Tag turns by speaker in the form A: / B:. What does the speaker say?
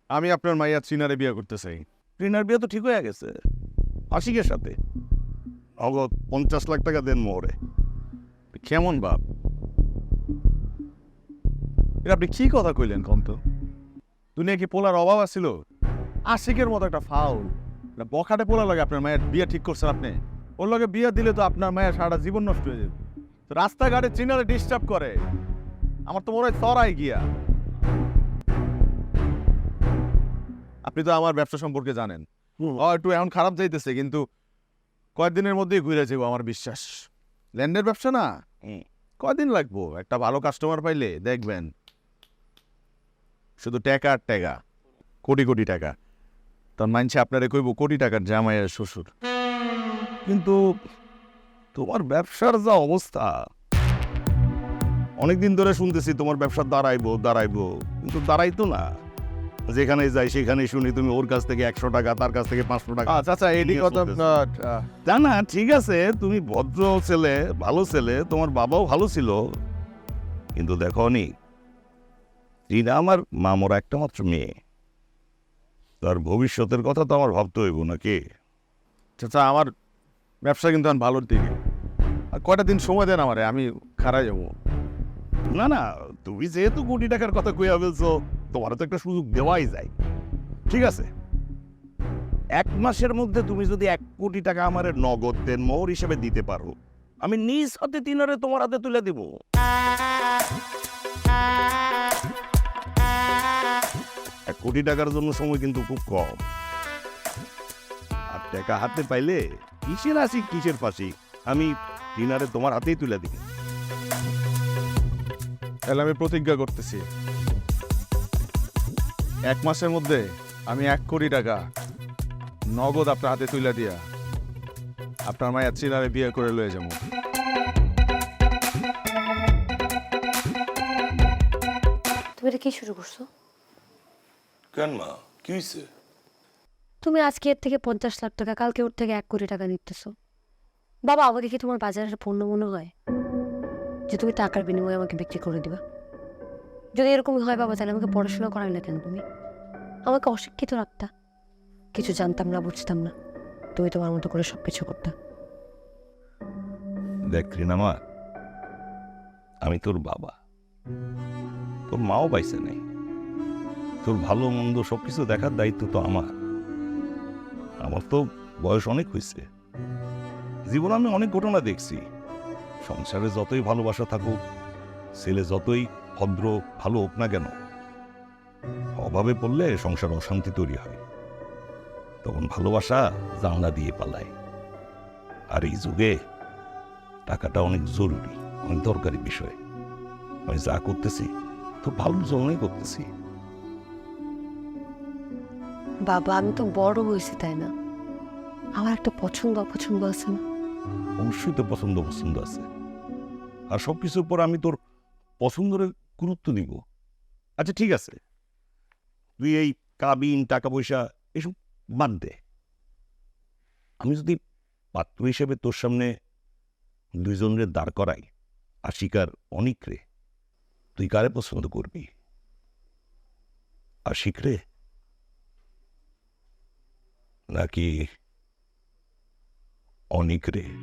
A: আমি আপনার মাইয়া চিনারে বিয়ে করতে চাই।
B: ট্রিনার বিয়ে তো ঠিক হয়ে গেছে আশিকের সাথে। নগদ 50 লাখ টাকা দেন মোহরে।
A: কেমন বাপ? এটা আপনি কি কথা কইলেন কম তো? দুনিয়া কি পোলার অভাব আছিল? আশিকের মতো একটা ফাউল বখাটে পোলা লাগে আপনার মায়ের বিয়ে ঠিক করছেন আপনি? ওর লগে বিয়ে দিলে তো আপনার মায়ের সারাটা জীবন নষ্ট হয়ে যাবে। রাস্তাঘাটে চিনারে ডিস্টার্ব করে, আমার তো মনে হয় চড়াই গিয়া। আপনি তো আমার ব্যবসা সম্পর্কে জানেন, একটু এখন খারাপ যাইতেছে, কিন্তু কয়েকদিনের মধ্যেই ঘুরে যাবো আমার বিশ্বাস। ল্যান্ডের ব্যবসা না, কয়দিন লাগবো? একটা ভালো কাস্টমার পাইলে দেখবেন শুধু টাকা আর টাকা, কোটি কোটি টাকা। তখন মানছে আপনারে কইব কোটি টাকার জামাইয়ের শ্বশুর।
B: কিন্তু তোমার ব্যবসার যা অবস্থা, অনেকদিন ধরে শুনতেছি তোমার ব্যবসা দাঁড়াইবো, কিন্তু দাঁড়াইতো না। যেখানে যাই সেখানে শুনি তুমি ওর কাছ থেকে 100 টাকা, তার কাছ থেকে 500 টাকা।
A: আচ্ছা এডি
B: নিয়ে
A: কথা
B: চলতেছে। না ঠিক আছে, তুমি ভদ্র ছেলে, ভালো ছেলে, তোমার বাবাও ভালো ছিল, কিন্তু দেখো নি, রিনা আমার মামরা একটা মাত্র মেয়ে, তার ভবিষ্যতের কথা তো আমার ভাবতে হইব নাকি?
A: চাচা আমার ব্যবসা কিন্তু এখন ভালোর দিকে। আর কয়টা দিন সময় দেন আমারে, আমি খারাই যাবো।
B: না, তুমি যেহেতু কোটি টাকার কথা কইয়া ফেলছো, তোমার তো একটা সুযোগ দেওয়াই যায়। ঠিক আছে, 1 মাসের মধ্যে তুমি যদি 1 কোটি টাকা আমার নগদ দেন মোহর হিসেবে দিতে পারো, আমি নিজ হাতে তিনারে তোমার হাতে তুলে দিব। 1 কোটি টাকার জন্য সময় কিন্তু খুব কম। আর টাকা হাতে পাইলে কিসের আসি কিসের ফাঁসি, আমি তিনারে তোমার হাতেই তুলে দিব।
A: তাহলে আমি প্রতিজ্ঞা করতেছি, 1 মাসের মধ্যে আমি 1 কোটি টাকা নগদ আপনার হাতে তুলে দিয়া আপনার মায়ের চিনারে বিয়ে করে লয়ে যাবো।
C: তুমি এটা কি শুরু করছো?
B: কেন মা, কি হয়েছে?
C: তুমি আজকে এর থেকে 50 লাখ টাকা, কালকে ওর থেকে 1 কোটি টাকা নিতেছো। বাবা, আমাকে কি তোমার বাজারের পণ্য মনে হয় যে তুমি টাকার বিনিময়ে আমাকে বিক্রি করে দিবা? যদি এরকম হয় বাবা, তাহলে আমাকে পড়াশোনা করাইলে কেন তুমি? আমাকে অশিক্ষিত রাখতা, কিছু জানতাম না, বুঝতাম না, তুমি তোমার মতো করে সবকিছু করতা।
B: দেখ রিনামা, আমি তোর বাবা, তোর মাও পাইছে নাই, তোর ভালো মন্দ সবকিছু দেখার দায়িত্ব তো আমার। আমার তো বয়স অনেক হয়েছে, জীবনে আমি অনেক ঘটনা দেখছি। সংসারে যতই ভালোবাসা থাকুক, ছেলে যতই ভদ্র ভালো হোক না কেন, অভাবে পড়লে সংসার অশান্তি তৈরি হয়, তখন ভালোবাসা জানলা দিয়ে পালায়। আর এই যুগে টাকাটা অনেক জরুরি, অনেক দরকারি বিষয়। আমি যা করতেছি তো ভালোর জন্যই করতেছি।
C: বাবা, আমি তো বড় হয়েছি, তাই না? আমার একটা পছন্দ অপছন্দ আছে না?
B: অবশ্যই তো পছন্দ আছে, আর সবকিছুর পর আমি তোর পছন্দের গুরুত্ব দিব। আচ্ছা ঠিক আছে, তুই এই কাবিন টাকা পয়সা এসব বাদ দে। আমি যদি পাত্র হিসেবে তোর সামনে দুইজনের দাঁড় করাই, আশিক আর অনিক রে, তুই কারে পছন্দ করবি? আশিক রে নাকি অনিক রে?